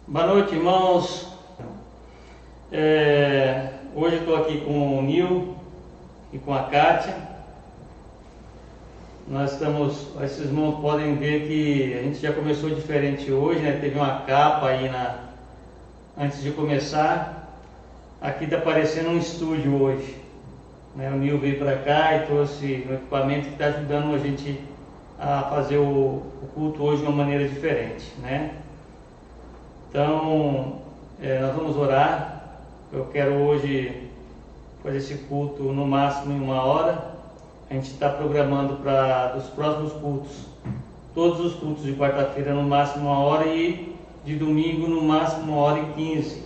Boa noite, irmãos. Hoje eu estou aqui com o Nil e com a Kátia. Esses irmãos podem ver que a gente já começou diferente hoje, né? Teve uma capa aí antes de começar. Aqui está parecendo um estúdio hoje, né? O Nil veio para cá e trouxe um equipamento que está ajudando a gente a fazer o culto hoje de uma maneira diferente, né? Então, nós vamos orar. Eu quero hoje fazer esse culto no máximo em 1 hora. A gente está programando para os próximos cultos, todos os cultos de quarta-feira no máximo 1 hora e de domingo no máximo 1h15.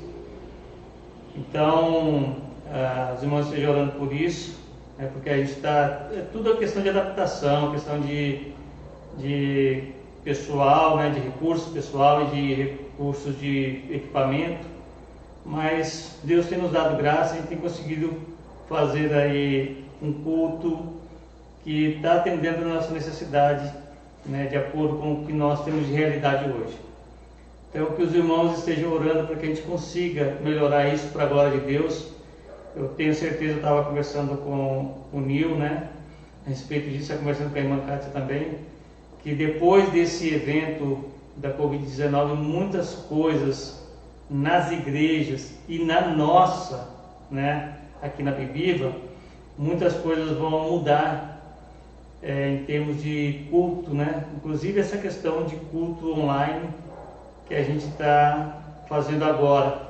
Então, os irmãos estejam orando por isso, porque a gente está... É tudo a questão de adaptação, questão de pessoal, né, de recursos pessoal e de recursos de equipamento, mas Deus tem nos dado graça e a gente tem conseguido fazer aí um culto que está atendendo a nossa necessidade, né, de acordo com o que nós temos de realidade hoje. Então, que os irmãos estejam orando para que a gente consiga melhorar isso para a glória de Deus. Eu tenho certeza, eu estava conversando com o Nil, né, a respeito disso, conversando com a irmã Kátia também, que depois desse evento da Covid-19, muitas coisas nas igrejas e na nossa, né, aqui na Bibiva, muitas coisas vão mudar em termos de culto, né? Inclusive essa questão de culto online que a gente está fazendo agora.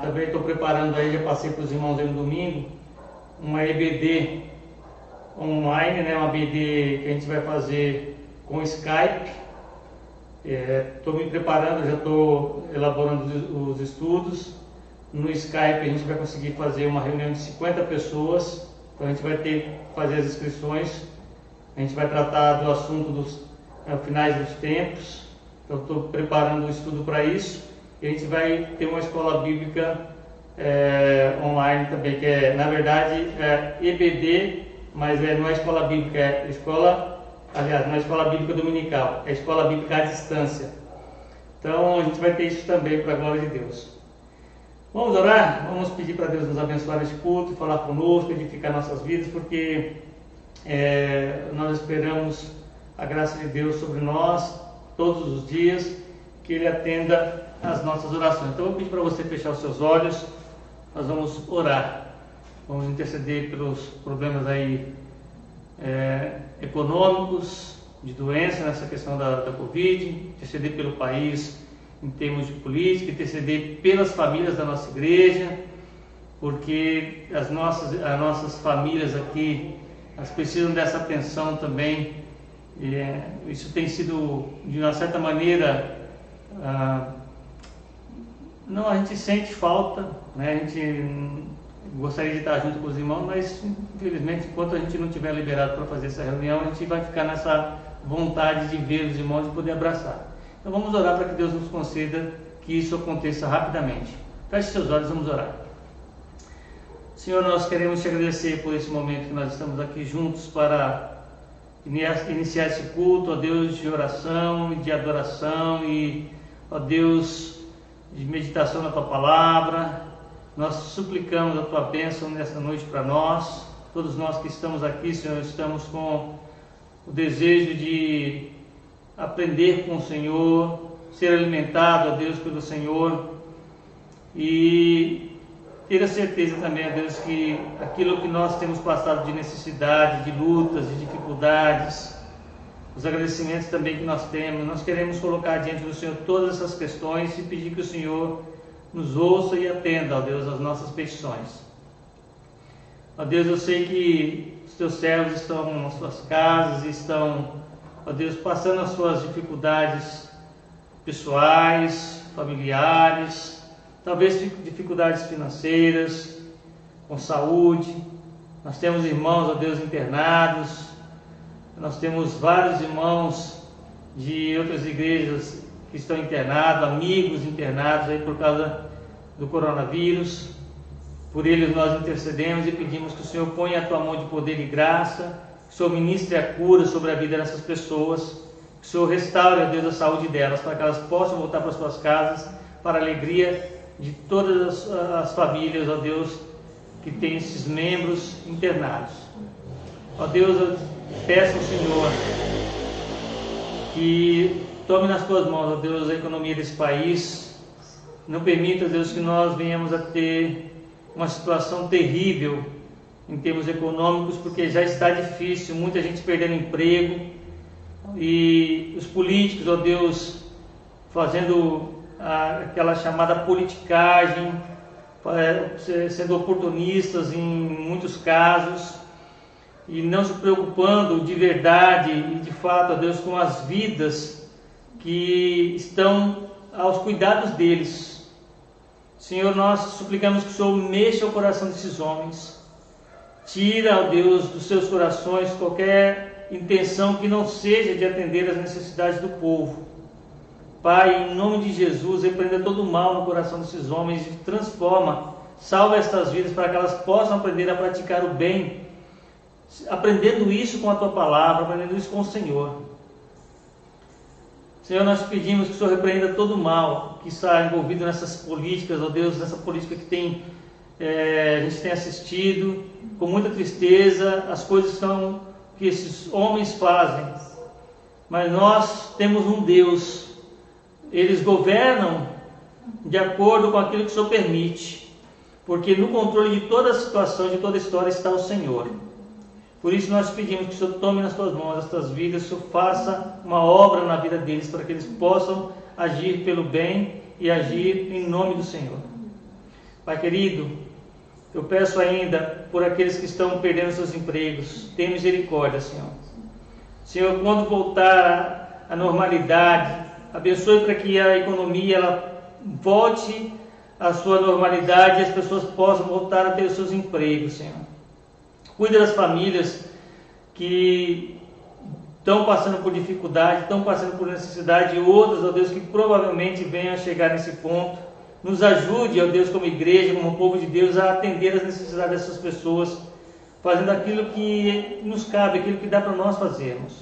Também estou preparando aí, já passei para os irmãos aí no domingo, uma EBD online, né? Uma BD que a gente vai fazer com Skype. Estou me preparando, já estou elaborando os estudos. No Skype a gente vai conseguir fazer uma reunião de 50 pessoas. Então a gente vai ter que fazer as inscrições. A gente vai tratar do assunto dos finais dos tempos. Então estou preparando o estudo para isso. E a gente vai ter uma escola bíblica online também, que na verdade EBD, mas não é escola bíblica, não é escola bíblica dominical, é escola bíblica à distância. Então a gente vai ter isso também para a glória de Deus. Vamos orar? Vamos pedir para Deus nos abençoar neste culto, falar conosco, edificar nossas vidas, porque nós esperamos a graça de Deus sobre nós todos os dias, que Ele atenda às nossas orações. Então eu vou pedir para você fechar os seus olhos, nós vamos orar. Vamos interceder pelos problemas aí econômicos, de doença, nessa questão da Covid, interceder pelo país em termos de política, interceder pelas famílias da nossa igreja, porque as nossas famílias aqui, elas precisam dessa atenção também. Isso tem sido, de uma certa maneira, a gente sente falta, né? A gente gostaria de estar junto com os irmãos, mas infelizmente, enquanto a gente não tiver liberado para fazer essa reunião, a gente vai ficar nessa vontade de ver os irmãos e poder abraçar. Então vamos orar para que Deus nos conceda que isso aconteça rapidamente. Feche seus olhos, vamos orar. Senhor, nós queremos te agradecer por esse momento que nós estamos aqui juntos para iniciar esse culto, ó Deus, de oração e de adoração e, ó Deus, de meditação na Tua Palavra. Nós suplicamos a Tua bênção nessa noite para nós. Todos nós que estamos aqui, Senhor, estamos com o desejo de aprender com o Senhor, ser alimentado, ó Deus, pelo Senhor e ter a certeza também, ó Deus, que aquilo que nós temos passado de necessidade, de lutas, de dificuldades, os agradecimentos também que nós temos, nós queremos colocar diante do Senhor todas essas questões e pedir que o Senhor nos ouça e atenda, ó Deus, as nossas petições. Ó Deus, eu sei que os Teus servos estão nas suas casas e estão, ó Deus, passando as suas dificuldades pessoais, familiares, talvez dificuldades financeiras, com saúde. Nós temos irmãos, ó Deus, internados. Nós temos vários irmãos de outras igrejas que estão internados, amigos internados aí por causa do coronavírus. Por eles nós intercedemos e pedimos que o Senhor ponha a Tua mão de poder e graça, que o Senhor ministre a cura sobre a vida dessas pessoas Que o Senhor restaure, ó Deus, a saúde delas, para que elas possam voltar para suas casas, para a alegria de todas as famílias, ó Deus, que tem esses membros internados. Ó Deus, eu peço ao Senhor que tome nas tuas mãos, ó Deus, a economia desse país. Não permita, Deus, que nós venhamos a ter uma situação terrível em termos econômicos, porque já está difícil, muita gente perdendo emprego, e os políticos, ó Deus, fazendo aquela chamada politicagem, sendo oportunistas em muitos casos, e não se preocupando de verdade e de fato, ó Deus, com as vidas que estão aos cuidados deles. Senhor, nós suplicamos que o Senhor mexa o coração desses homens. Tira, ó Deus, dos seus corações qualquer intenção que não seja de atender às necessidades do povo. Pai, em nome de Jesus, repreenda todo o mal no coração desses homens e transforma, salva estas vidas para que elas possam aprender a praticar o bem, aprendendo isso com a Tua Palavra, aprendendo isso com o Senhor. Senhor, nós pedimos que o Senhor repreenda todo o mal que está envolvido nessas políticas, ó Deus, nessa política que a gente tem assistido com muita tristeza, as coisas que esses homens fazem. Mas nós temos um Deus, eles governam de acordo com aquilo que o Senhor permite, porque no controle de toda a situação, de toda a história está o Senhor. Por isso nós pedimos que o Senhor tome nas tuas mãos estas vidas, que o Senhor faça uma obra na vida deles, para que eles possam agir pelo bem e agir em nome do Senhor. Pai querido, eu peço ainda por aqueles que estão perdendo seus empregos, tenha misericórdia, Senhor. Senhor, quando voltar à normalidade, abençoe para que a economia ela volte à sua normalidade e as pessoas possam voltar a ter os seus empregos, Senhor. Cuida das famílias que estão passando por dificuldade, estão passando por necessidade, e outras, ó Deus, que provavelmente venham a chegar nesse ponto. Nos ajude, ó Deus, como igreja, como povo de Deus, a atender as necessidades dessas pessoas, fazendo aquilo que nos cabe, aquilo que dá para nós fazermos.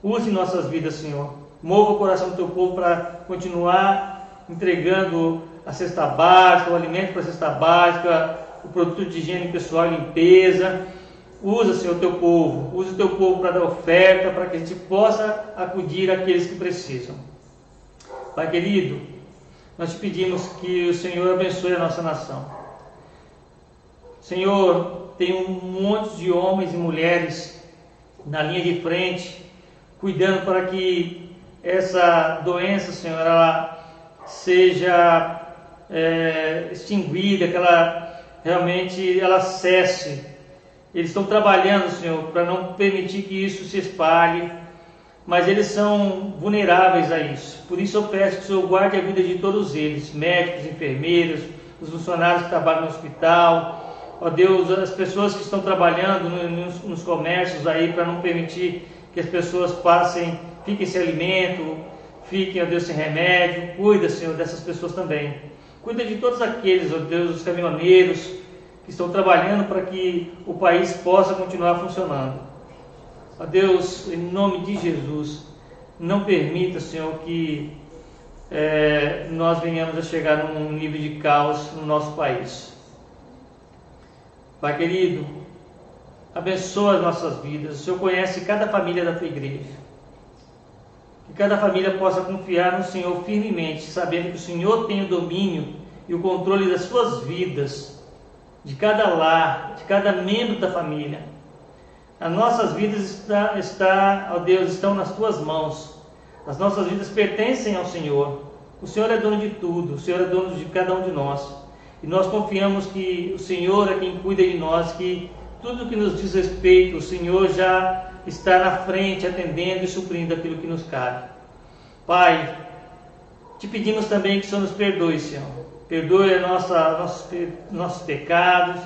Use nossas vidas, Senhor. Mova o coração do Teu povo para continuar entregando a cesta básica, o alimento para a cesta básica, o produto de higiene pessoal e limpeza. Usa, Senhor, o Teu povo. Usa o Teu povo para dar oferta, para que a gente possa acudir àqueles que precisam. Pai querido, nós te pedimos que o Senhor abençoe a nossa nação. Senhor, tem um monte de homens e mulheres na linha de frente, cuidando para que essa doença, Senhor, ela seja extinguida, que ela realmente cesse. Eles estão trabalhando, Senhor, para não permitir que isso se espalhe, mas eles são vulneráveis a isso. Por isso eu peço que o Senhor guarde a vida de todos eles, médicos, enfermeiros, os funcionários que trabalham no hospital, ó Deus, as pessoas que estão trabalhando nos comércios aí, para não permitir que as pessoas fiquem sem alimento, fiquem, ó Deus, sem remédio. Cuida, Senhor, dessas pessoas também. Cuida de todos aqueles, ó Deus, os caminhoneiros que estão trabalhando para que o país possa continuar funcionando. Ó Deus, em nome de Jesus, não permita, Senhor, que nós venhamos a chegar num nível de caos no nosso país. Pai querido, abençoa as nossas vidas. O Senhor conhece cada família da Tua igreja. Que cada família possa confiar no Senhor firmemente, sabendo que o Senhor tem o domínio e o controle das suas vidas, de cada lar, de cada membro da família. As nossas vidas ó Deus, estão nas Tuas mãos. As nossas vidas pertencem ao Senhor. O Senhor é dono de tudo, o Senhor é dono de cada um de nós. E nós confiamos que o Senhor é quem cuida de nós, que tudo que nos diz respeito, o Senhor já está na frente, atendendo e suprindo aquilo que nos cabe. Pai, te pedimos também que o Senhor nos perdoe, Senhor. Perdoe nossos pecados,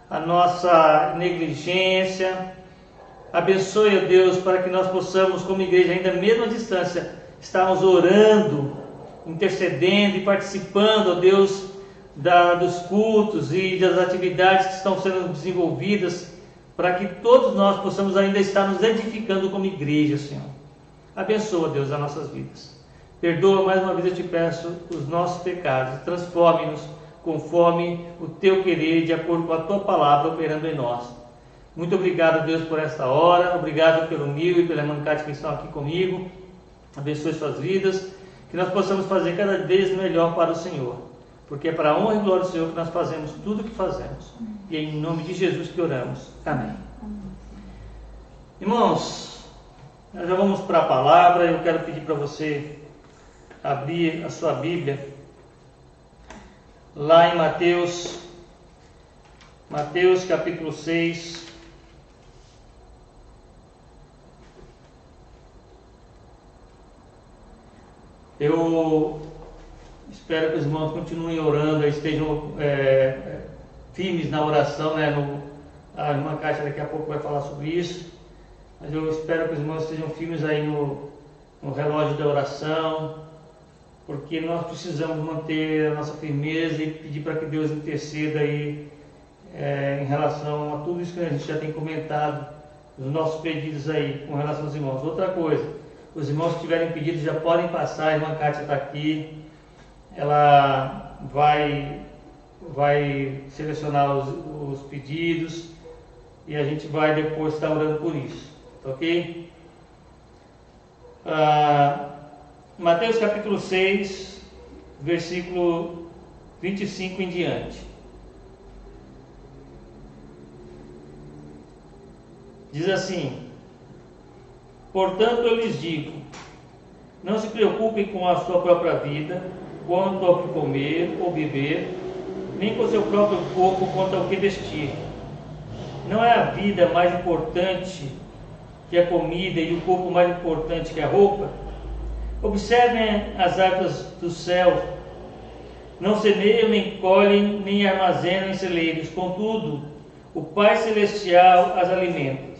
a nossa negligência. Abençoe, ó Deus, para que nós possamos, como igreja, ainda mesmo à distância, estarmos orando, intercedendo e participando, ó Deus, dos cultos e das atividades que estão sendo desenvolvidas, para que todos nós possamos ainda estar nos edificando como igreja, Senhor. Abençoa, Deus, as nossas vidas. Perdoa, mais uma vez eu te peço, os nossos pecados. Transforme-nos conforme o teu querer, de acordo com a tua palavra operando em nós. Muito obrigado, Deus, por esta hora. Obrigado pelo Nil e pela irmã Cátia que estão aqui comigo. Abençoe suas vidas. Que nós possamos fazer cada vez melhor para o Senhor. Porque é para a honra e glória do Senhor que nós fazemos tudo o que fazemos. E é em nome de Jesus que oramos. Amém. Irmãos, nós já vamos para a palavra. Eu quero pedir para você abrir a sua Bíblia lá em Mateus capítulo 6. Eu espero que os irmãos continuem orando, estejam firmes na oração, né? A irmã Cátia daqui a pouco vai falar sobre isso, mas eu espero que os irmãos estejam firmes aí no relógio da oração, porque nós precisamos manter a nossa firmeza e pedir para que Deus interceda aí em relação a tudo isso que a gente já tem comentado, os nossos pedidos aí com relação aos irmãos. Outra coisa, os irmãos que tiverem pedidos já podem passar, a irmã Cátia está aqui, ela vai selecionar os pedidos e a gente vai depois estar orando por isso, tá ok? Mateus capítulo 6, versículo 25 em diante. Diz assim: portanto eu lhes digo, não se preocupem com a sua própria vida, quanto ao que comer ou beber, nem com o seu próprio corpo quanto ao que vestir. Não é a vida mais importante que a comida e o corpo mais importante que a roupa? Observem as aves do céu, não semeiam, nem colhem, nem armazenam em celeiros, contudo, o Pai Celestial as alimenta.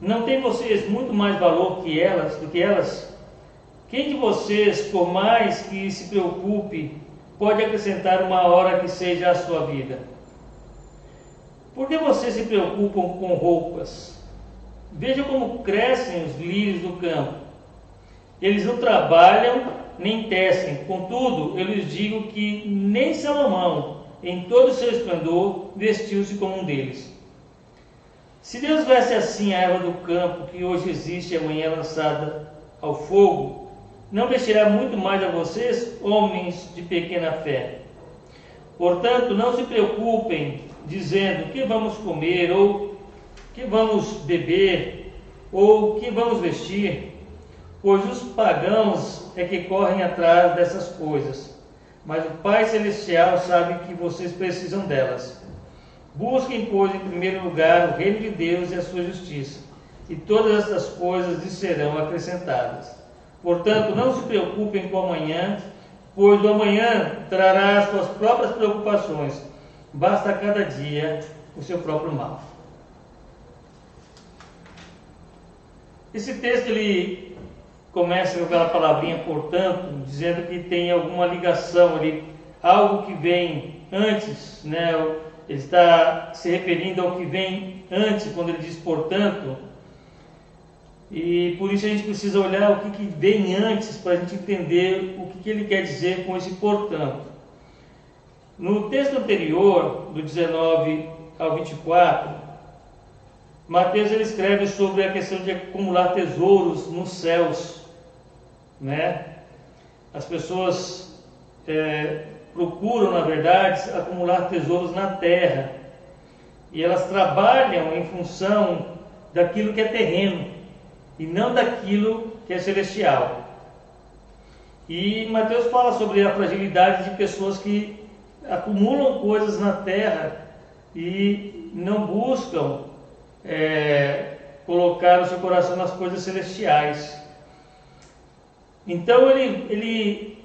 Não tem vocês muito mais valor do que elas? Quem de vocês, por mais que se preocupe, pode acrescentar uma hora que seja a sua vida? Por que vocês se preocupam com roupas? Veja como crescem os lírios do campo. Eles não trabalham nem tecem. Contudo, eu lhes digo que nem Salomão, em todo o seu esplendor, vestiu-se como um deles. Se Deus veste assim a erva do campo, que hoje existe e amanhã é lançada ao fogo, não vestirá muito mais a vocês, homens de pequena fé. Portanto, não se preocupem, dizendo que vamos comer, ou que vamos beber, ou que vamos vestir, pois os pagãos é que correm atrás dessas coisas. Mas o Pai Celestial sabe que vocês precisam delas. Busquem, pois, em primeiro lugar o reino de Deus e a sua justiça, e todas essas coisas lhes serão acrescentadas. Portanto, não se preocupem com o amanhã, pois o amanhã trará as suas próprias preocupações. Basta a cada dia o seu próprio mal. Esse texto ele começa com aquela palavrinha, portanto, dizendo que tem alguma ligação ali, algo que vem antes, né? Ele está se referindo ao que vem antes, quando ele diz portanto, e por isso a gente precisa olhar o que vem antes, para a gente entender o que ele quer dizer com esse portanto. No texto anterior, do 19 ao 24, Mateus ele escreve sobre a questão de acumular tesouros nos céus, né? As pessoas procuram, na verdade, acumular tesouros na terra, e elas trabalham em função daquilo que é terreno e não daquilo que é celestial. E Mateus fala sobre a fragilidade de pessoas que acumulam coisas na terra e não buscam colocar o seu coração nas coisas celestiais. Então ele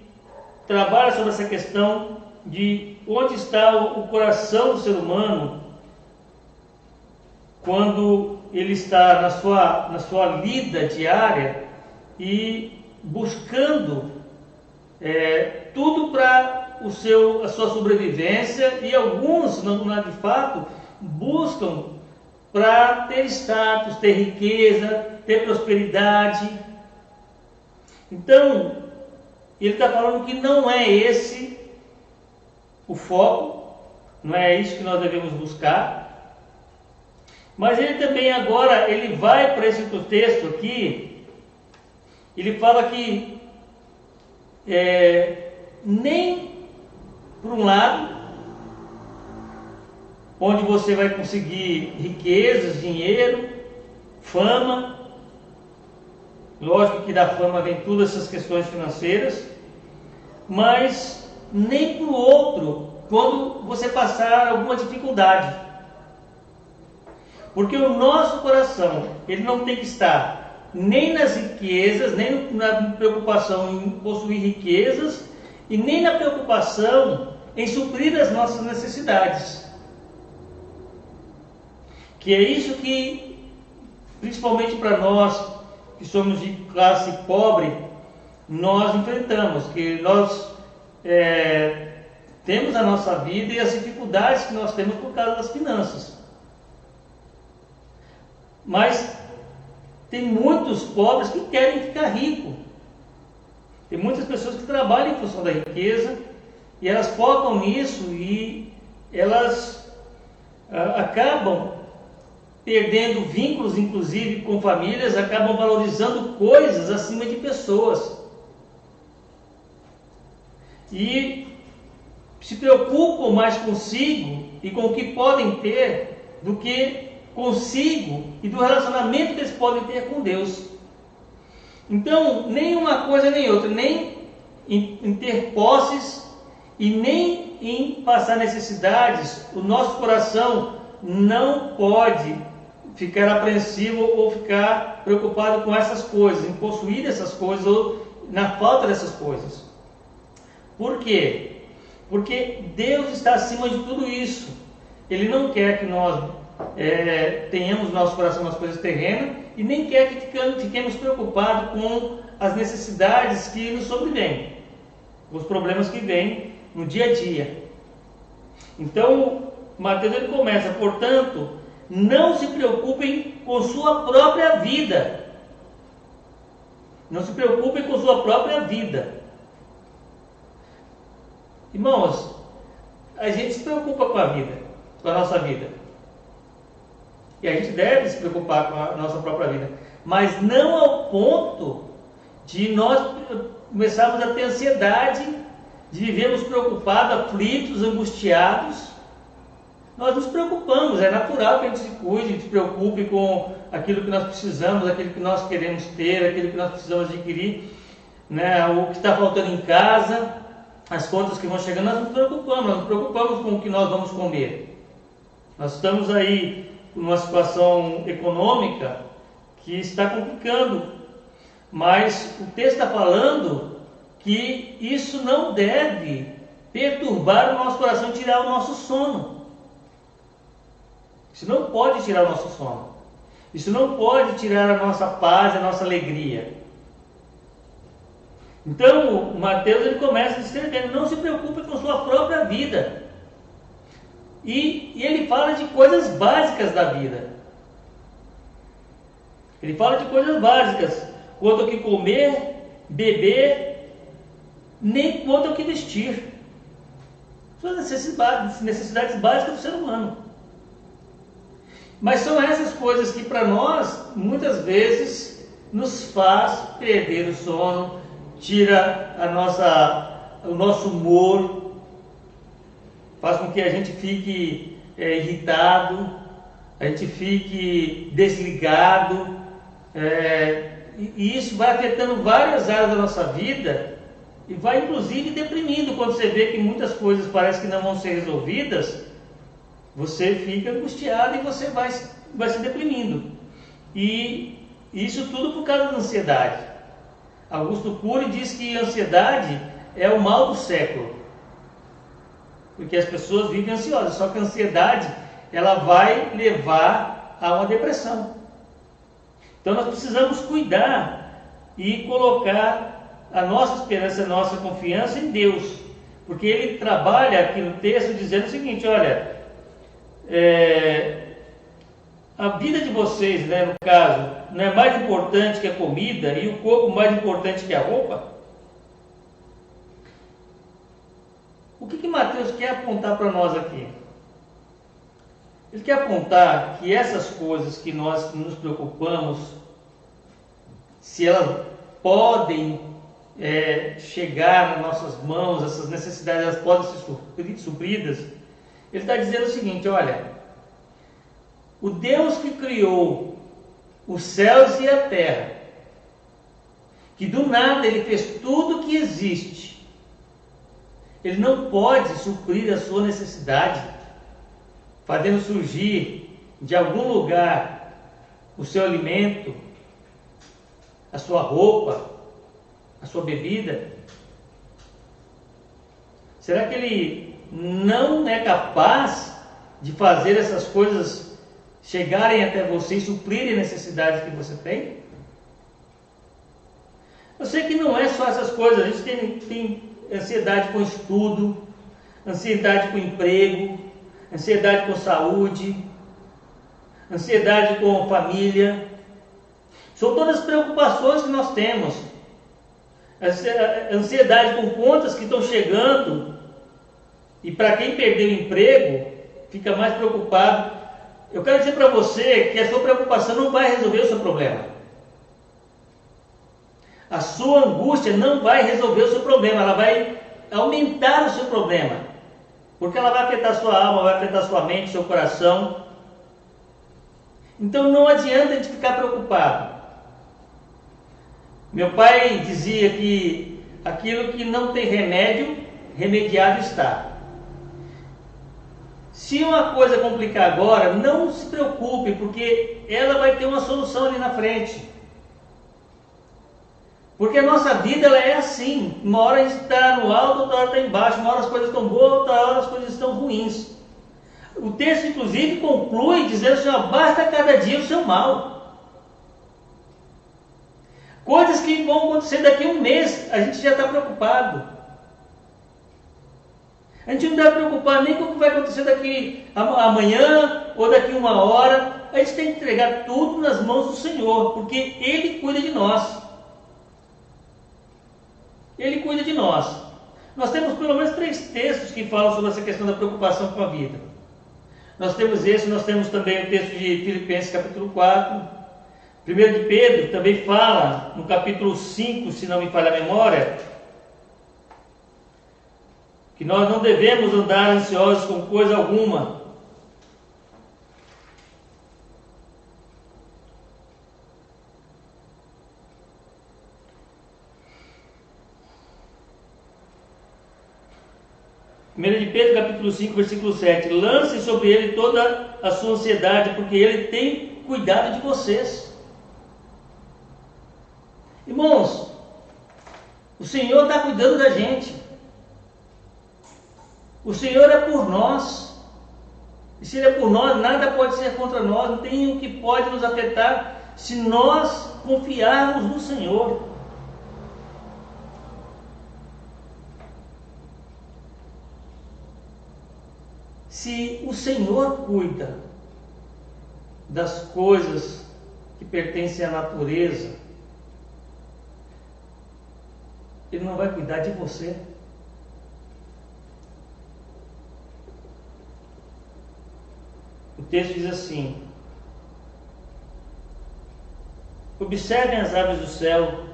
trabalha sobre essa questão de onde está o coração do ser humano quando ele está na sua lida diária e buscando tudo para a sua sobrevivência, e alguns, de fato, buscam para ter status, ter riqueza, ter prosperidade. Então, ele está falando que não é esse o foco, não é isso que nós devemos buscar. Mas ele também agora, ele vai para esse outro texto aqui, ele fala que nem por um lado, onde você vai conseguir riquezas, dinheiro, fama. Lógico que da fama vem todas essas questões financeiras, mas nem para o outro, quando você passar alguma dificuldade. Porque o nosso coração, ele não tem que estar nem nas riquezas, nem na preocupação em possuir riquezas, e nem na preocupação em suprir as nossas necessidades. Que é isso que, principalmente para nós que somos de classe pobre, nós enfrentamos, que nós temos a nossa vida e as dificuldades que nós temos por causa das finanças. Mas tem muitos pobres que querem ficar ricos. Tem muitas pessoas que trabalham em função da riqueza e elas focam nisso e elas acabam perdendo vínculos, inclusive com famílias, acabam valorizando coisas acima de pessoas. E se preocupam mais consigo e com o que podem ter do que consigo e do relacionamento que eles podem ter com Deus. Então, nem uma coisa nem outra, nem em ter posses e nem em passar necessidades, o nosso coração não pode ficar apreensivo ou ficar preocupado com essas coisas, em possuir essas coisas ou na falta dessas coisas. Por quê? Porque Deus está acima de tudo isso. Ele não quer que nós tenhamos nosso coração nas coisas terrenas e nem quer que fiquemos preocupados com as necessidades que nos sobrevêm, os problemas que vêm no dia a dia. Então, Mateus ele começa, portanto, não se preocupem com sua própria vida. Não se preocupem com sua própria vida. Irmãos, a gente se preocupa com a vida, com a nossa vida. E a gente deve se preocupar com a nossa própria vida. Mas não ao ponto de nós começarmos a ter ansiedade, de vivermos preocupados, aflitos, angustiados. Nós nos preocupamos, é natural que a gente se cuide, se preocupe com aquilo que nós precisamos, aquilo que nós queremos ter, aquilo que nós precisamos adquirir, né? O que está faltando em casa, as contas que vão chegando, nós nos preocupamos com o que nós vamos comer. Nós estamos aí numa situação econômica que está complicando, mas o texto está falando que isso não deve perturbar o nosso coração, tirar o nosso sono. Isso não pode tirar o nosso sono. Isso não pode tirar a nossa paz, a nossa alegria. Então, Mateus ele começa descrevendo, não se preocupe com sua própria vida. E ele fala de coisas básicas da vida. Ele fala de coisas básicas, quanto ao que comer, beber, nem quanto ao que vestir. São as necessidades básicas do ser humano. Mas são essas coisas que para nós, muitas vezes, nos faz perder o sono, tira o nosso humor, faz com que a gente fique irritado, a gente fique desligado, e isso vai afetando várias áreas da nossa vida e vai inclusive deprimindo. Quando você vê que muitas coisas parecem que não vão ser resolvidas, você fica angustiado e você vai se deprimindo. E isso tudo por causa da ansiedade. Augusto Cury diz que a ansiedade é o mal do século, porque as pessoas vivem ansiosas, só que a ansiedade ela vai levar a uma depressão. Então nós precisamos cuidar e colocar a nossa esperança, a nossa confiança em Deus, porque ele trabalha aqui no texto dizendo o seguinte: olha, A vida de vocês, né, no caso, não é mais importante que a comida e o corpo mais importante que a roupa? O que Mateus quer apontar para nós aqui? Ele quer apontar que essas coisas que nós nos preocupamos, se elas podem chegar nas nossas mãos, essas necessidades elas podem ser supridas, ele está dizendo o seguinte: olha, o Deus que criou os céus e a terra, que do nada ele fez tudo que existe, ele não pode suprir a sua necessidade, fazendo surgir de algum lugar o seu alimento, a sua roupa, a sua bebida? Será que ele não é capaz de fazer essas coisas chegarem até você e suprirem a necessidade que você tem? Eu sei que não é só essas coisas. A gente tem ansiedade com estudo, ansiedade com emprego, ansiedade com saúde, ansiedade com família. São todas preocupações que nós temos. Ansiedade com contas que estão chegando, e para quem perdeu o emprego, fica mais preocupado. Eu quero dizer para você que a sua preocupação não vai resolver o seu problema. A sua angústia não vai resolver o seu problema, ela vai aumentar o seu problema, porque ela vai afetar a sua alma, vai afetar a sua mente, seu coração. Então não adianta a gente ficar preocupado. Meu pai dizia que aquilo que não tem remédio, remediado está. Se uma coisa complicar agora, não se preocupe, porque ela vai ter uma solução ali na frente. Porque a nossa vida ela é assim. Uma hora a gente está no alto, outra hora está embaixo. Uma hora as coisas estão boas, outra hora as coisas estão ruins. O texto, inclusive, conclui dizendo assim: ó, basta cada dia o seu mal. Coisas que vão acontecer daqui a um mês, a gente já está preocupado. A gente não deve preocupar nem com o que vai acontecer daqui amanhã ou daqui uma hora. A gente tem que entregar tudo nas mãos do Senhor, porque Ele cuida de nós. Ele cuida de nós. Nós temos pelo menos 3 textos que falam sobre essa questão da preocupação com a vida. Nós temos esse, nós temos também o texto de Filipenses capítulo 4. 1 de Pedro também fala, no capítulo 5, se não me falha a memória, que nós não devemos andar ansiosos com coisa alguma. Primeiro de Pedro, capítulo 5, versículo 7. Lance sobre ele toda a sua ansiedade, porque ele tem cuidado de vocês. Irmãos, o Senhor está cuidando da gente. O Senhor é por nós. E se Ele é por nós, nada pode ser contra nós. Não tem o que pode nos afetar se nós confiarmos no Senhor. Se o Senhor cuida das coisas que pertencem à natureza, Ele não vai cuidar de você. O texto diz assim: observem as aves do céu,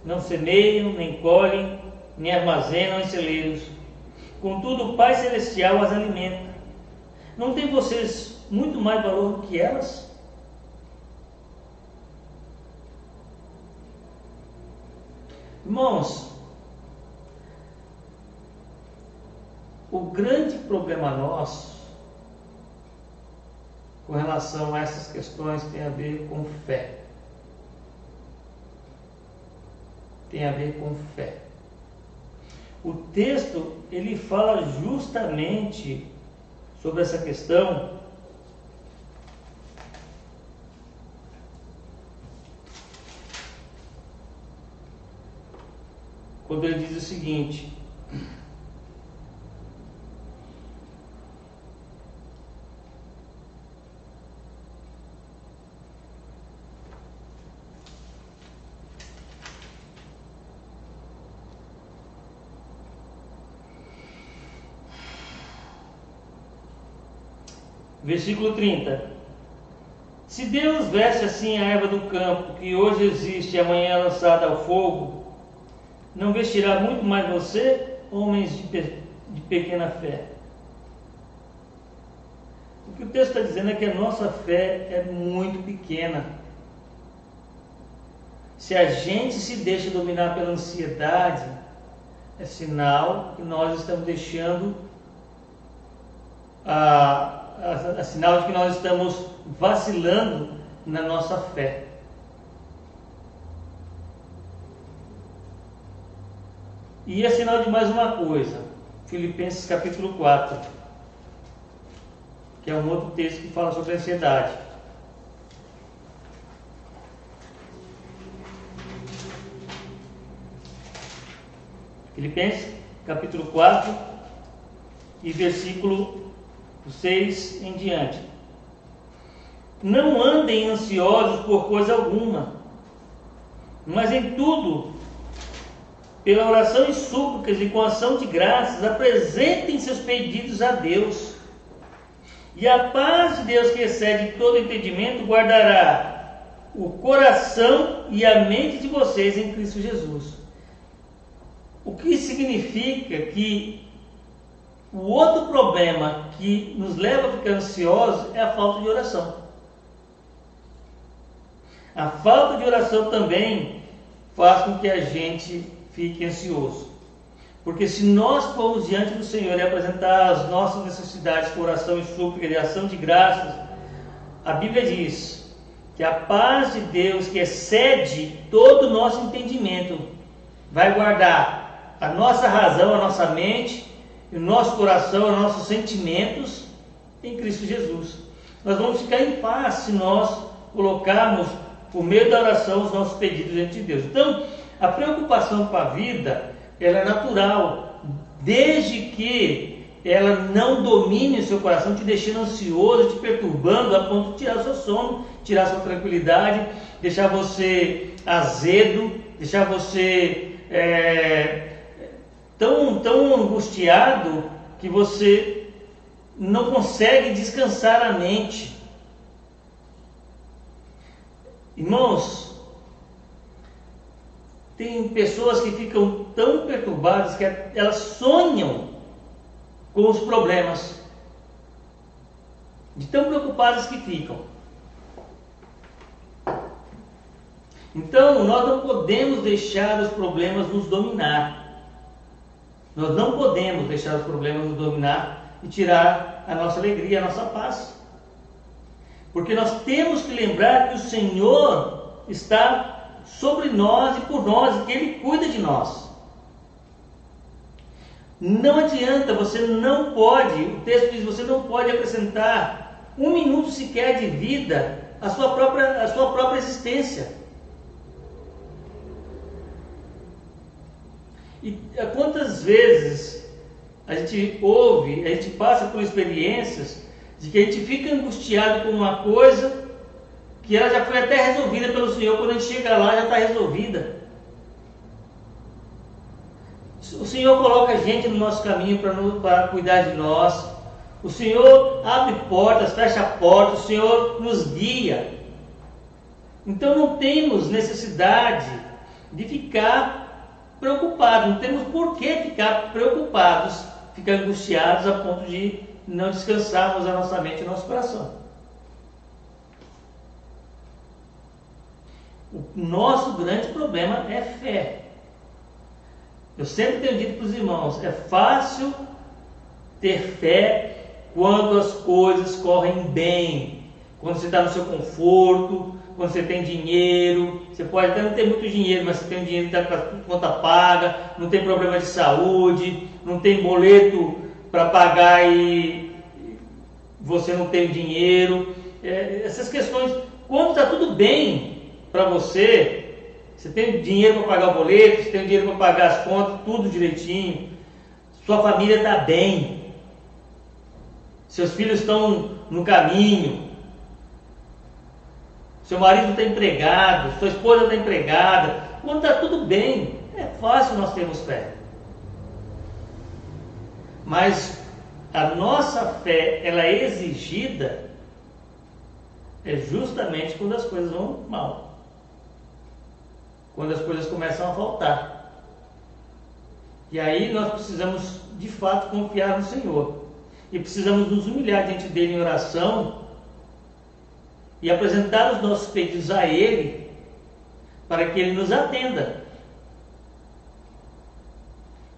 não semeiam, nem colhem, nem armazenam em celeiros, contudo o Pai Celestial as alimenta. Não tem vocês muito mais valor do que elas? Irmãos, o grande problema nosso com relação a essas questões tem a ver com fé. Tem a ver com fé. O texto, ele fala justamente sobre essa questão quando ele diz o seguinte: Versículo 30. Se Deus veste assim a erva do campo, que hoje existe e amanhã é lançada ao fogo, não vestirá muito mais você, homens de pequena fé? O que o texto está dizendo é que a nossa fé é muito pequena. Se a gente se deixa dominar pela ansiedade, é sinal que nós estamos deixando, sinal de que nós estamos vacilando na nossa fé. E é sinal de mais uma coisa, Filipenses capítulo 4, que é um outro texto que fala sobre a ansiedade. Filipenses capítulo 4 e versículo 6 em diante. Não andem ansiosos por coisa alguma, mas em tudo, pela oração e súplicas e com ação de graças, apresentem seus pedidos a Deus. E a paz de Deus, que excede todo entendimento, guardará o coração e a mente de vocês em Cristo Jesus. O que significa que o outro problema que nos leva a ficar ansiosos é a falta de oração. A falta de oração também faz com que a gente fique ansioso. Porque se nós formos diante do Senhor e apresentar as nossas necessidades com oração e súplica e ação de graças, a Bíblia diz que a paz de Deus, que excede todo o nosso entendimento, vai guardar a nossa razão, a nossa mente, o nosso coração, os nossos sentimentos em Cristo Jesus. Nós vamos ficar em paz se nós colocarmos, por meio da oração, os nossos pedidos diante de Deus. Então, a preocupação com a vida, ela é natural, desde que ela não domine o seu coração, te deixando ansioso, te perturbando, a ponto de tirar o seu sono, tirar a sua tranquilidade, deixar você azedo, deixar você tão angustiado que você não consegue descansar a mente. Irmãos, tem pessoas que ficam tão perturbadas que elas sonham com os problemas, de tão preocupadas que ficam. Então, nós não podemos deixar os problemas nos dominar. Nós não podemos deixar os problemas nos dominar e tirar a nossa alegria, a nossa paz. Porque nós temos que lembrar que o Senhor está sobre nós e por nós, e que Ele cuida de nós. Não adianta, você não pode, o texto diz, você não pode acrescentar um minuto sequer de vida à sua própria existência. E quantas vezes a gente ouve, a gente passa por experiências de que a gente fica angustiado com uma coisa que ela já foi até resolvida pelo Senhor, quando a gente chega lá já está resolvida. O Senhor coloca a gente no nosso caminho para cuidar de nós. O Senhor abre portas, fecha portas, o Senhor nos guia. Então não temos necessidade de ficar preocupados, não temos por que ficar preocupados, ficar angustiados a ponto de não descansarmos a nossa mente e o nosso coração. O nosso grande problema é fé. Eu sempre tenho dito para os irmãos, é fácil ter fé quando as coisas correm bem, quando você está no seu conforto, quando você tem dinheiro. Você pode até não ter muito dinheiro, mas você tem um dinheiro que está com a conta paga, não tem problema de saúde, não tem boleto para pagar e você não tem dinheiro. Essas questões, quando está tudo bem para você, você tem dinheiro para pagar o boleto, você tem dinheiro para pagar as contas, tudo direitinho, sua família está bem, seus filhos estão no caminho, seu marido está empregado, sua esposa está empregada, quando está tudo bem, é fácil nós termos fé. Mas a nossa fé ela é exigida é justamente quando as coisas vão mal, quando as coisas começam a faltar. E aí nós precisamos de fato confiar no Senhor e precisamos nos humilhar diante dele em oração e apresentar os nossos pedidos a ele para que ele nos atenda.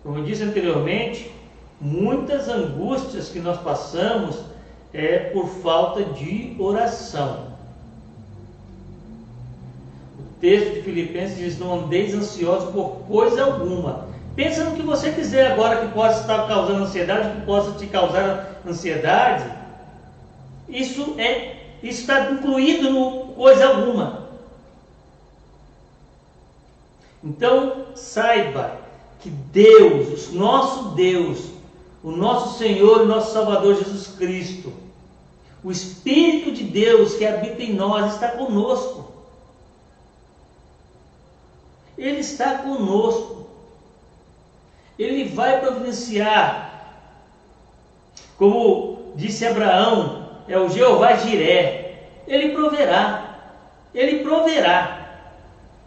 Como eu disse anteriormente, muitas angústias que nós passamos é por falta de oração. O texto de Filipenses diz: não andeis ansiosos por coisa alguma. Pensa no que você quiser agora que possa estar causando ansiedade, que possa te causar ansiedade. Isso está incluído no coisa alguma. Então, saiba que Deus, o nosso Senhor e nosso Salvador Jesus Cristo, o Espírito de Deus que habita em nós está conosco. Ele está conosco. Ele vai providenciar. Como disse Abraão, é o Jeová Jiré. Ele proverá. Ele proverá.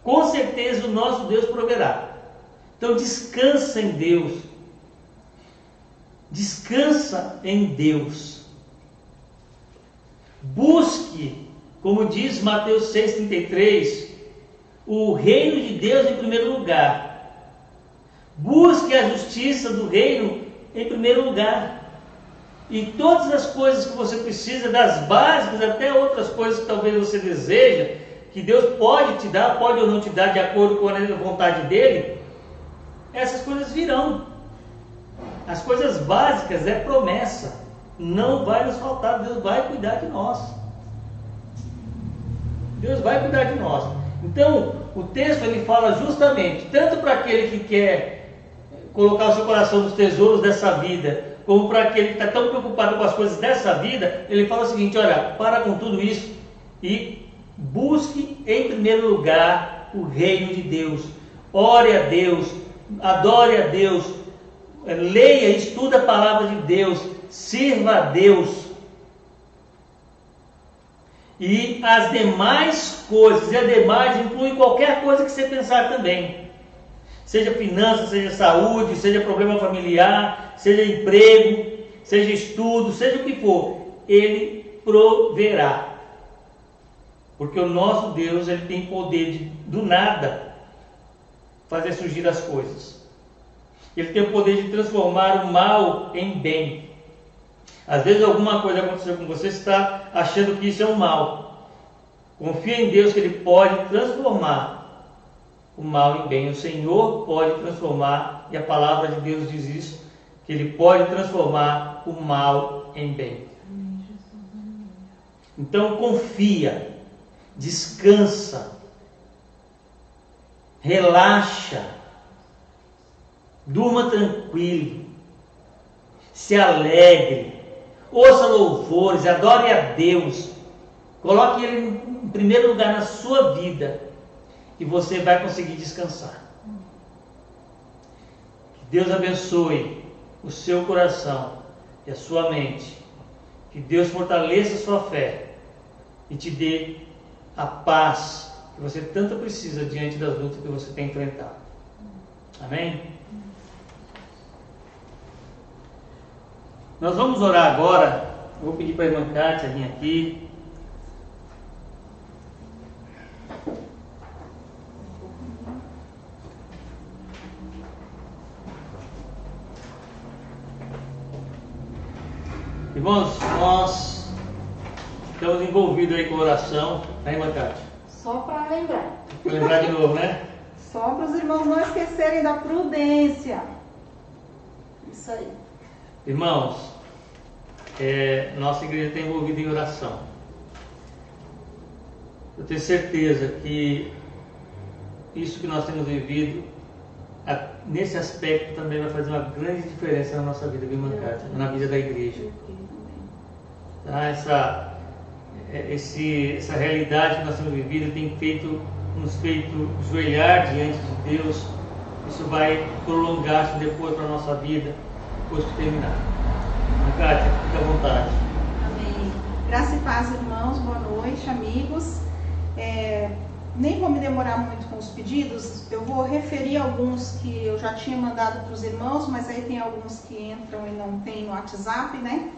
Com certeza o nosso Deus proverá. Então descansa em Deus. Descansa em Deus. Busque, como diz Mateus 6,33, o reino de Deus em primeiro lugar. Busque a justiça do reino em primeiro lugar. E todas as coisas que você precisa, das básicas até outras coisas que talvez você deseja, que Deus pode te dar, pode ou não te dar de acordo com a vontade dele, essas coisas virão. As coisas básicas é promessa. Não vai nos faltar. Deus vai cuidar de nós. Deus vai cuidar de nós. Então, o texto ele fala justamente, tanto para aquele que quer colocar o seu coração nos tesouros dessa vida, como para aquele que está tão preocupado com as coisas dessa vida, ele fala o seguinte: olha, para com tudo isso e busque em primeiro lugar o reino de Deus. Ore a Deus, adore a Deus, leia, estude a palavra de Deus, sirva a Deus. E as demais coisas, e ademais inclui qualquer coisa que você pensar também. Seja finanças, seja saúde, seja problema familiar, seja emprego, seja estudo, seja o que for, Ele proverá. Porque o nosso Deus, Ele tem poder de, do nada, fazer surgir as coisas. Ele tem o poder de transformar o mal em bem. Às vezes alguma coisa aconteceu com você, você está achando que isso é um mal. Confia em Deus que Ele pode transformar o mal em bem. O Senhor pode transformar, e a palavra de Deus diz isso, que Ele pode transformar o mal em bem. Então confia, descansa, relaxa, durma tranquilo, se alegre, ouça louvores, adore a Deus, coloque Ele em primeiro lugar na sua vida e você vai conseguir descansar. Que Deus abençoe o seu coração e a sua mente, que Deus fortaleça a sua fé e te dê a paz que você tanto precisa diante das lutas que você tem enfrentado. Amém? Nós vamos orar agora. Eu vou pedir para a irmã Kátia vir aqui. Irmãos, nós estamos envolvidos aí com oração, né, irmã Kátia? Só para lembrar. Para lembrar de novo, né? Só para os irmãos não esquecerem da prudência. Isso aí. Irmãos, nossa igreja está envolvida em oração. Eu tenho certeza que isso que nós temos vivido, nesse aspecto também vai fazer uma grande diferença na nossa vida, viu, irmã Kátia? Na vida da igreja. Tá? Essa realidade que nós temos vivido tem nos feito joelhar diante de Deus. Isso vai prolongar-se depois para a nossa vida, depois que terminar. Kátia, fica à vontade. Amém. Graça e paz, irmãos. Boa noite, amigos. Nem vou me demorar muito com os pedidos. Eu vou referir alguns que eu já tinha mandado para os irmãos, mas aí tem alguns que entram e não tem no WhatsApp, né?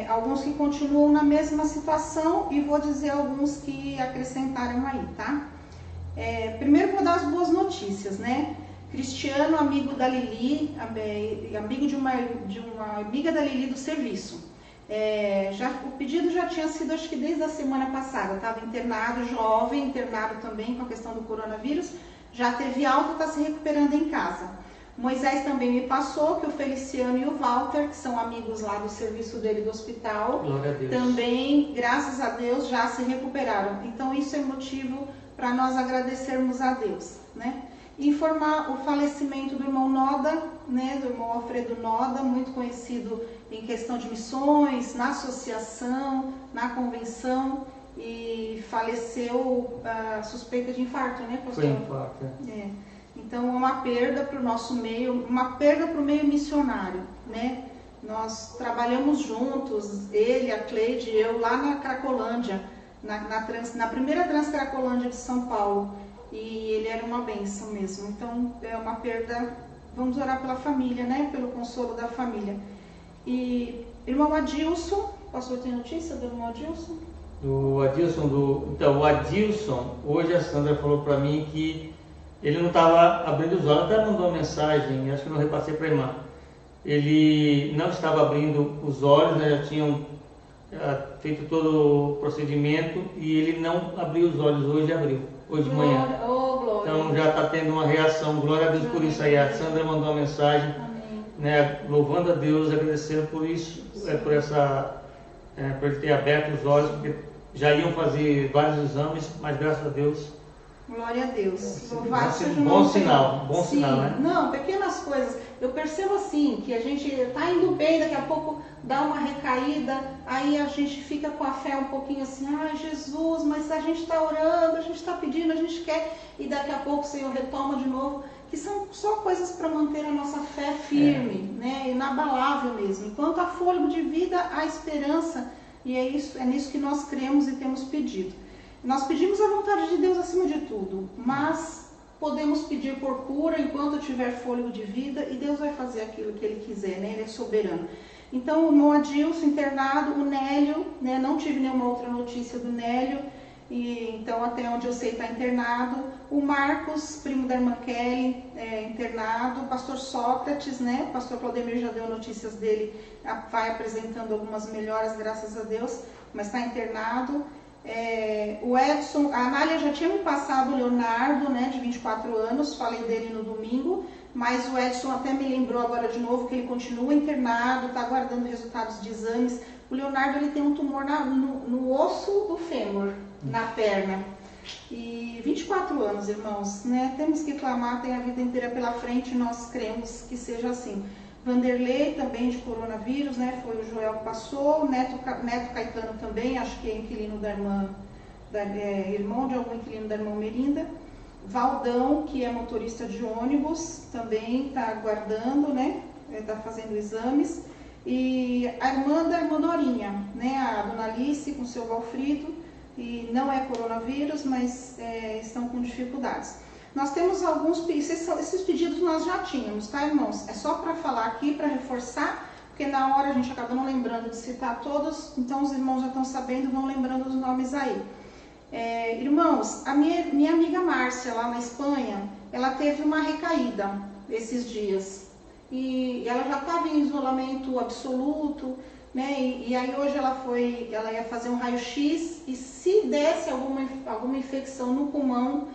Alguns que continuam na mesma situação e vou dizer alguns que acrescentaram aí, tá? Primeiro vou dar as boas notícias, né? Cristiano, amigo da Lili, amigo de uma amiga da Lili do serviço. O pedido já tinha sido, acho que desde a semana passada, estava internado, jovem, internado também com a questão do coronavírus, já teve alta, está se recuperando em casa. Moisés também me passou que o Feliciano e o Walter, que são amigos lá do serviço dele do hospital, Glória a Deus, também, graças a Deus, já se recuperaram. Então isso é motivo para nós agradecermos a Deus, né? Informar o falecimento do irmão Noda, né, do irmão Alfredo Noda, muito conhecido em questão de missões, na associação, na convenção, e faleceu suspeita de infarto, né, pastor? foi infarto. Então é uma perda para o nosso meio, uma perda para o meio missionário, né? Nós trabalhamos juntos, ele, a Cleide e eu, lá na Cracolândia, na primeira Transcracolândia de São Paulo. E ele era uma bênção mesmo. Então é uma perda. Vamos orar pela família, né? Pelo consolo da família. E irmão Adilson, o pastor tem notícia do irmão Adilson? O Adilson, hoje a Sandra falou para mim que ele não estava abrindo os olhos, até mandou uma mensagem, acho que eu não repassei para a irmã. Ele não estava abrindo os olhos, né? Já tinham feito todo o procedimento e ele não abriu os olhos hoje, abriu. Hoje de manhã. Então já está tendo uma reação, glória a Deus por isso aí. A Sandra mandou uma mensagem, né, louvando a Deus, agradecendo por isso, por ele ter aberto os olhos, porque já iam fazer vários exames, mas graças a Deus. Glória a Deus. Louvado seja um bom sinal, bom sinal, né? Não, pequenas coisas. Eu percebo assim, que a gente está indo bem, daqui a pouco dá uma recaída, aí a gente fica com a fé um pouquinho assim, ai Jesus, mas a gente está orando, a gente está pedindo, a gente quer, e daqui a pouco o Senhor retoma de novo, que são só coisas para manter a nossa fé firme, né? Inabalável mesmo. Enquanto há fôlego de vida, há esperança, e é nisso que nós cremos e temos pedido. Nós pedimos a vontade de Deus acima de tudo, mas podemos pedir por cura enquanto tiver fôlego de vida e Deus vai fazer aquilo que Ele quiser, né? Ele é soberano. Então, o irmão Adilson internado, o Nélio, né? Não tive nenhuma outra notícia do Nélio, e então até onde eu sei está internado. O Marcos, primo da irmã Kelly, internado. O pastor Sócrates, né? O pastor Claudemir já deu notícias dele, vai apresentando algumas melhoras, graças a Deus, mas está internado. O Edson, a Anália já tinha me passado o Leonardo, né, de 24 anos, falei dele no domingo, mas o Edson até me lembrou agora de novo que ele continua internado, está aguardando resultados de exames. O Leonardo, ele tem um tumor no osso do fêmur, na perna. E 24 anos, irmãos, né, temos que clamar, tem a vida inteira pela frente, nós cremos que seja assim. Vanderlei também de coronavírus, né? Foi o Joel que passou, Neto Caetano também, acho que é inquilino da irmã, irmão de algum inquilino da irmã Merinda. Valdão, que é motorista de ônibus, também está aguardando, né? Está fazendo exames. E a irmã da irmã Dorinha, né? A dona Alice com o seu Valfrido, e não é coronavírus, mas estão com dificuldades. Nós temos alguns pedidos, esses pedidos nós já tínhamos, tá, irmãos? É só para falar aqui, para reforçar, porque na hora a gente acaba não lembrando de citar todos, então os irmãos já estão sabendo, vão lembrando os nomes aí. Irmãos, a minha amiga Márcia, lá na Espanha, ela teve uma recaída esses dias. E ela já estava em isolamento absoluto, né? E aí hoje ela ia fazer um raio-x e se desse alguma infecção no pulmão,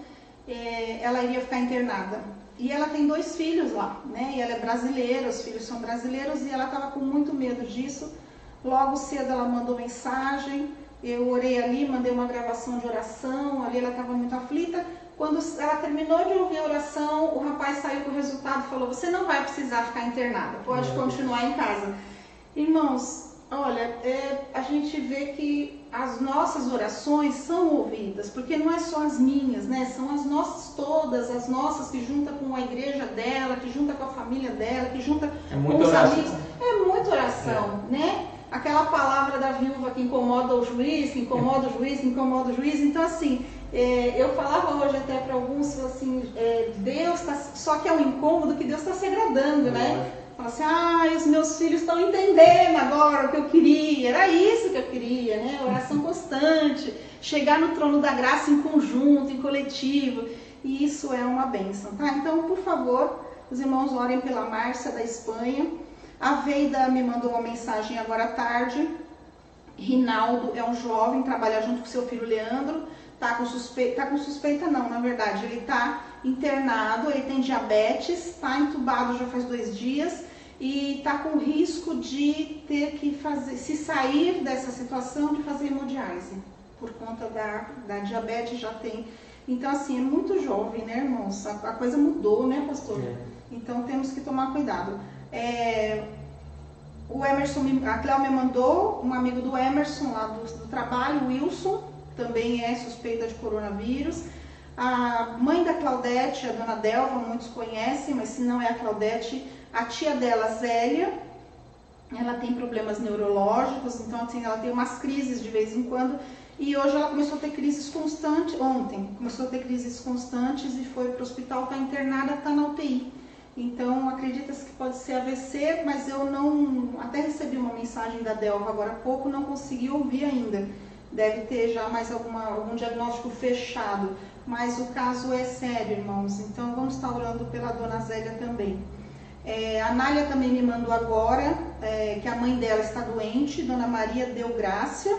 ela iria ficar internada. E ela tem 2 filhos lá, né? E ela é brasileira, os filhos são brasileiros e ela estava com muito medo disso. Logo cedo ela mandou mensagem, eu orei ali, mandei uma gravação de oração, ali ela estava muito aflita. Quando ela terminou de ouvir a oração, o rapaz saiu com o resultado e falou: você não vai precisar ficar internada, pode continuar em casa. Irmãos, Olha, a gente vê que as nossas orações são ouvidas, porque não é só as minhas, né? São as nossas todas, as nossas que junta com a igreja dela, que junta com a família dela, que junta com os amigos. É muita oração, né? Aquela palavra da viúva que incomoda o juiz, que incomoda o juiz, que incomoda o juiz. Então, assim, eu falava hoje até para alguns, assim, Deus tá, só que é um incômodo que Deus está se agradando, né? Fala assim, os meus filhos estão entendendo agora o que eu queria, era isso que eu queria, né? Oração constante, chegar no trono da graça em conjunto, em coletivo, e isso é uma bênção, tá? Então, por favor, os irmãos orem pela Márcia da Espanha. A Veida me mandou uma mensagem agora à tarde. Rinaldo é um jovem, trabalha junto com seu filho Leandro, tá com suspeita não, na verdade, ele tá internado, ele tem diabetes, tá entubado já faz 2 dias e tá com risco de ter que fazer, se sair dessa situação, de fazer hemodiálise, por conta da diabetes já tem. Então, assim, é muito jovem, né, irmãos? A coisa mudou, né, pastor? Então, temos que tomar cuidado. O Emerson, a Cléo me mandou, um amigo do Emerson lá do trabalho, o Wilson, também é suspeita de coronavírus. A mãe da Claudete, a dona Delva, muitos conhecem, mas se não é a Claudete, a tia dela, Zélia, ela tem problemas neurológicos, então assim, ela tem umas crises de vez em quando, e hoje ela começou a ter crises constantes, ontem começou a ter crises constantes e foi para o hospital, está internada, está na UTI. Então, acredita-se que pode ser AVC, mas eu não... Até recebi uma mensagem da Delva agora há pouco, não consegui ouvir ainda. Deve ter já mais algum diagnóstico fechado. Mas o caso é sério, irmãos. Então, vamos estar orando pela dona Zélia também. A Nália também me mandou agora que a mãe dela está doente, dona Maria Deu Grácia.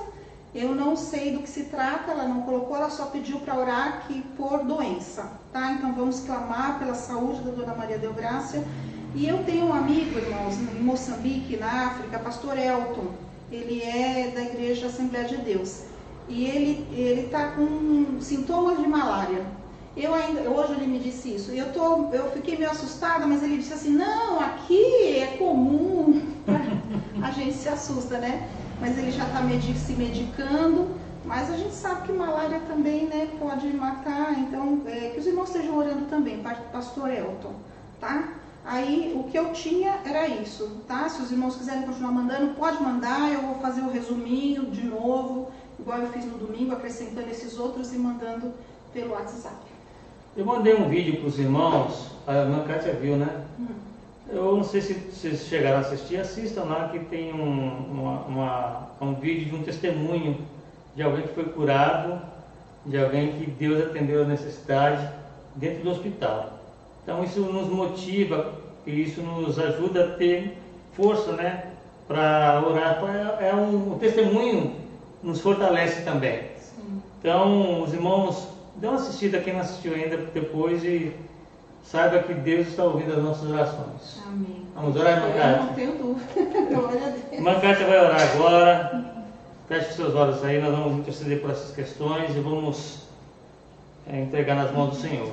Eu não sei do que se trata, ela não colocou, ela só pediu para orar que por doença, tá? Então vamos clamar pela saúde da dona Maria Deu Grácia. E eu tenho um amigo, irmãos, em Moçambique, na África, pastor Elton. Ele é da Igreja Assembleia de Deus. E ele está com sintomas de malária. Hoje ele me disse isso. Eu fiquei meio assustada, mas ele disse assim, não, aqui é comum. A gente se assusta, né? Mas ele já está se medicando, mas a gente sabe que malária também, né, pode matar, então que os irmãos estejam orando também, pastor Elton, tá? Aí o que eu tinha era isso, tá? Se os irmãos quiserem continuar mandando, pode mandar, eu vou fazer o resuminho de novo, igual eu fiz no domingo, acrescentando esses outros e mandando pelo WhatsApp. Eu mandei um vídeo para os irmãos, a irmã Kátia viu, né? Eu não sei se vocês chegaram a assistir, assistam lá que tem um vídeo de um testemunho de alguém que foi curado, de alguém que Deus atendeu a necessidade dentro do hospital. Então isso nos motiva e isso nos ajuda a ter força, né, para orar. Um testemunho nos fortalece também. Sim. Então os irmãos, dê uma assistida, quem não assistiu ainda depois, e saiba que Deus está ouvindo as nossas orações. Amém. Vamos orar, irmã Kátia? Eu não tenho dúvida. Glória a Deus. Irmã Kátia vai orar agora. Feche seus olhos aí, nós vamos interceder por essas questões e vamos entregar nas mãos do Senhor.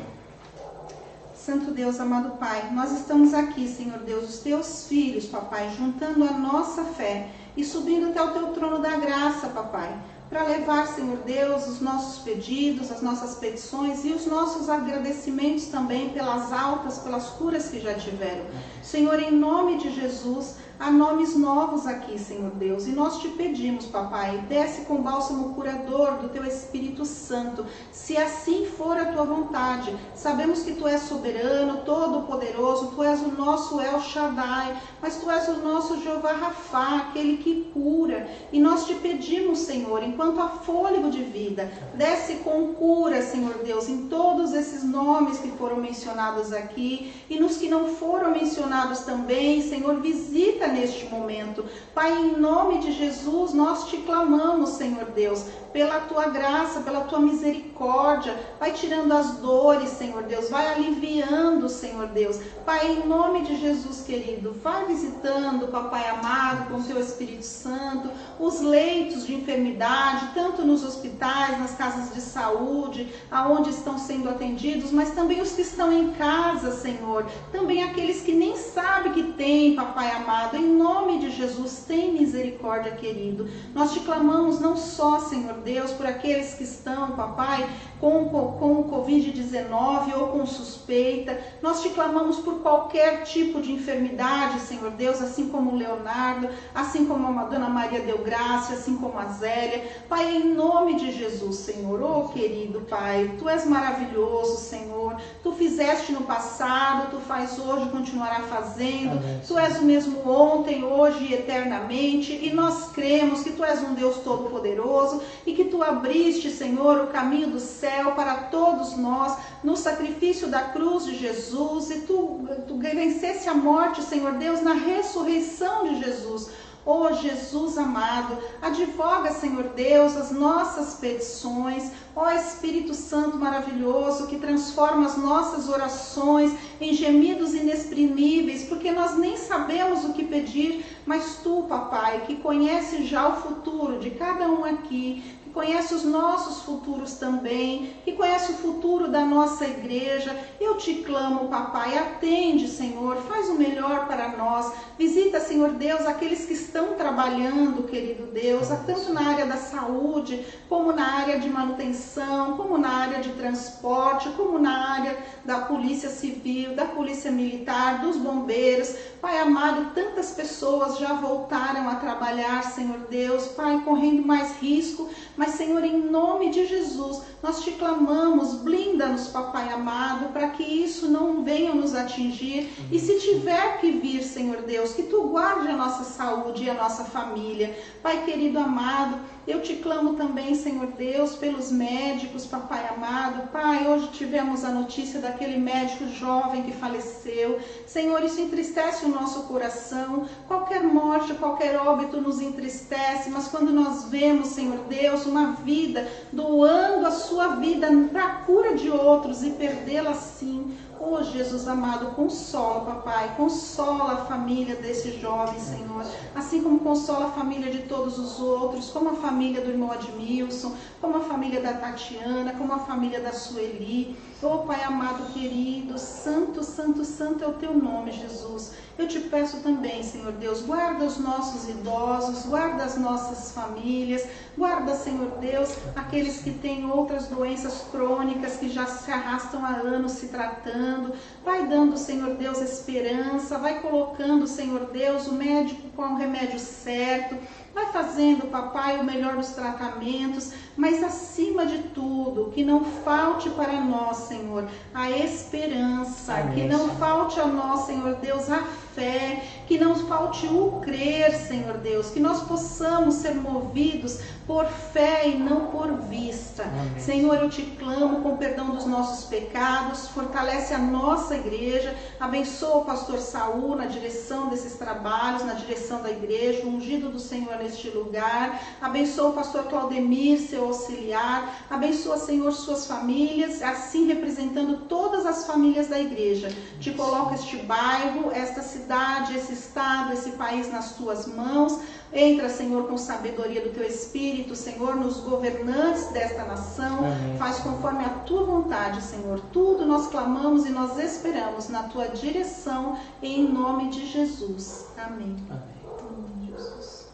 Santo Deus, amado Pai, nós estamos aqui, Senhor Deus, os teus filhos, papai, juntando a nossa fé e subindo até o teu trono da graça, papai, para levar, Senhor Deus, os nossos pedidos, as nossas petições e os nossos agradecimentos também pelas altas, pelas curas que já tiveram. Senhor, em nome de Jesus, há nomes novos aqui, Senhor Deus, e nós te pedimos, papai, desce com bálsamo curador do teu Espírito Santo, se assim for a tua vontade. Sabemos que tu és soberano, todo-poderoso, tu és o nosso El Shaddai, mas tu és o nosso Jeová Rafá, aquele que cura, e nós te pedimos, Senhor, enquanto há fôlego de vida, desce com cura, Senhor Deus, em todos esses nomes que foram mencionados aqui, e nos que não foram mencionados também, Senhor, visita neste momento. Pai, em nome de Jesus, nós te clamamos, Senhor Deus, pela tua graça, pela tua misericórdia, vai tirando as dores, Senhor Deus, vai aliviando, Senhor Deus. Pai, em nome de Jesus, querido, vai visitando, papai amado, com o teu Espírito Santo, os leitos de enfermidade, tanto nos hospitais, nas casas de saúde, aonde estão sendo atendidos, mas também os que estão em casa, Senhor, também aqueles que nem sabem que tem, papai amado, amado, em nome de Jesus, tem misericórdia, querido. Nós te clamamos não só, Senhor Deus, por aqueles que estão, papai, com o Covid-19 ou com suspeita. Nós te clamamos por qualquer tipo de enfermidade, Senhor Deus, assim como o Leonardo, assim como a Dona Maria Delgracia, assim como a Zélia. Pai, em nome de Jesus, Senhor, oh querido Pai, Tu és maravilhoso, Senhor. Tu fizeste no passado, Tu faz hoje, continuará fazendo. Amém. Tu és o mesmo ontem, hoje e eternamente. E nós cremos que Tu és um Deus todo-poderoso e que Tu abriste, Senhor, o caminho do céu para todos nós no sacrifício da cruz de Jesus. E Tu vencesse a morte, Senhor Deus, na ressurreição de Jesus. Oh Jesus amado, advoga, Senhor Deus, as nossas petições. Ó Espírito Santo maravilhoso, que transforma as nossas orações em gemidos inexprimíveis, porque nós nem sabemos o que pedir, mas Tu, papai, que conhece já o futuro de cada um aqui, que conhece os nossos futuros também, que conhece o futuro da nossa igreja, eu te clamo, papai, atende, Senhor, faz o melhor para nós. Visita, Senhor Deus, aqueles que estão trabalhando, querido Deus, tanto na área da saúde, como na área de manutenção, como na área de transporte, como na área da polícia civil, da polícia militar, dos bombeiros. Pai amado, tantas pessoas já voltaram a trabalhar, Senhor Deus, Pai, correndo mais risco, mas, Senhor, em nome de Jesus, nós te clamamos, blinda-nos, papai amado, para que isso não venha nos atingir. E se tiver que vir, Senhor Deus, que Tu guarde a nossa saúde e a nossa família. Pai querido amado, eu te clamo também, Senhor Deus, pelos médicos, papai amado. Pai, hoje tivemos a notícia daquele médico jovem que faleceu. Senhor, isso entristece o nosso coração. Qualquer morte, qualquer óbito nos entristece, mas quando nós vemos, Senhor Deus, uma vida doando a sua vida para a cura de outros e perdê-la assim, oh Jesus amado, consola, papai, consola a família desse jovem, Senhor, assim como consola a família de todos os outros, como a família do irmão Admilson, como a família da Tatiana, como a família da Sueli. Oh Pai amado, querido, santo, santo, santo é o Teu nome, Jesus. Eu te peço também, Senhor Deus, guarda os nossos idosos, guarda as nossas famílias, guarda, Senhor Deus, aqueles que têm outras doenças crônicas que já se arrastam há anos se tratando. Vai dando, Senhor Deus, esperança, vai colocando, Senhor Deus, o médico com o remédio certo, vai fazendo, papai, o melhor dos tratamentos, mas acima de tudo, que não falte para nós, Senhor, a esperança, Amém, que não Senhor. falte a nós, Senhor Deus, a fé, que não falte o crer, Senhor Deus, que nós possamos ser movidos por fé e não por vista. Amém. Senhor, eu te clamo com perdão dos nossos pecados, fortalece a nossa igreja, abençoa o pastor Saul na direção desses trabalhos, na direção da igreja, o ungido do Senhor neste lugar, abençoa o pastor Claudemir, seu auxiliar, abençoa, Senhor, suas famílias, assim representando todas as famílias da igreja. Te coloco este bairro, esta cidade, esse estado, esse país nas tuas mãos. Entra, Senhor, com sabedoria do Teu Espírito, Senhor, nos governantes desta nação. Amém. Faz conforme a Tua vontade, Senhor. Tudo nós clamamos e nós esperamos na Tua direção, em nome de Jesus. Amém. Amém. Em nome de Jesus.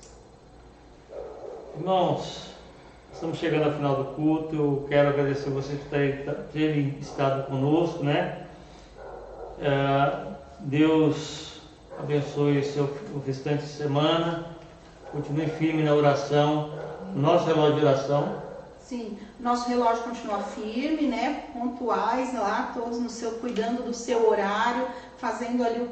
Irmãos, estamos chegando ao final do culto. Eu quero agradecer vocês por terem estado conosco, né? Deus abençoe o restante de semana. Continue firme na oração. Nosso relógio de oração. Sim, nosso relógio continua firme, né? Pontuais lá, todos no seu, cuidando do seu horário, fazendo ali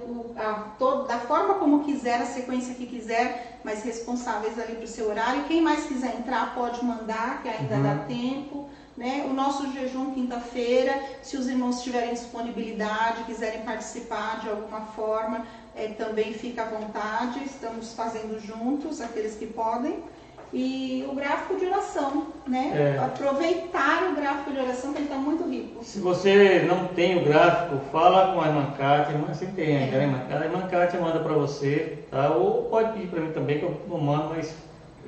da forma como quiser, a sequência que quiser, mas responsáveis ali para o seu horário. Quem mais quiser entrar pode mandar, que ainda dá tempo. Né? O nosso jejum quinta-feira, se os irmãos tiverem disponibilidade, quiserem participar de alguma forma, também fica à vontade, estamos fazendo juntos, aqueles que podem. E o gráfico de oração, né? Aproveitar o gráfico de oração, que ele está muito rico. Se você não tem o gráfico, fala com a irmã Kátia. Você tem a irmã Kátia manda para você, tá? Ou pode pedir para mim também, que eu não mando, mas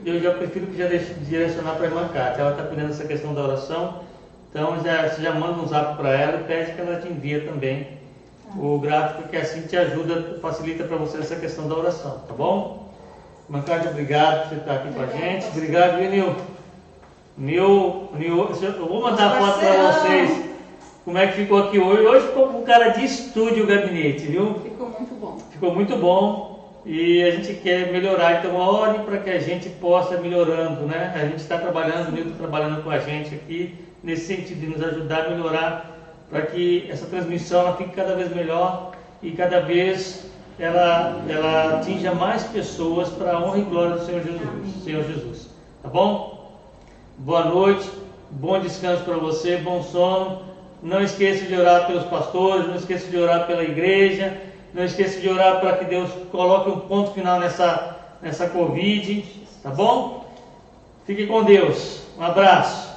eu já prefiro que já direcionar para a irmã Kátia. Ela está cuidando dessa questão da oração, então você já manda um zap para ela e pede que ela te envie também o gráfico, que assim te ajuda, facilita para você essa questão da oração, tá bom? Mancade, obrigado por você estar aqui com a gente. Obrigado, viu, Nil? Eu vou mandar a foto para vocês como é que ficou aqui hoje. Hoje ficou com cara de estúdio o gabinete, viu? Ficou muito bom. Ficou muito bom e a gente quer melhorar. Então, ore para que a gente possa ir melhorando, né? A gente está trabalhando, o Nil está trabalhando com a gente aqui, nesse sentido de nos ajudar a melhorar, para que essa transmissão ela fique cada vez melhor e cada vez ela atinja mais pessoas para a honra e glória do Senhor Jesus. Tá bom? Boa noite, bom descanso para você, bom sono. Não esqueça de orar pelos pastores, não esqueça de orar pela igreja, não esqueça de orar para que Deus coloque um ponto final nessa Covid, tá bom? Fique com Deus. Um abraço.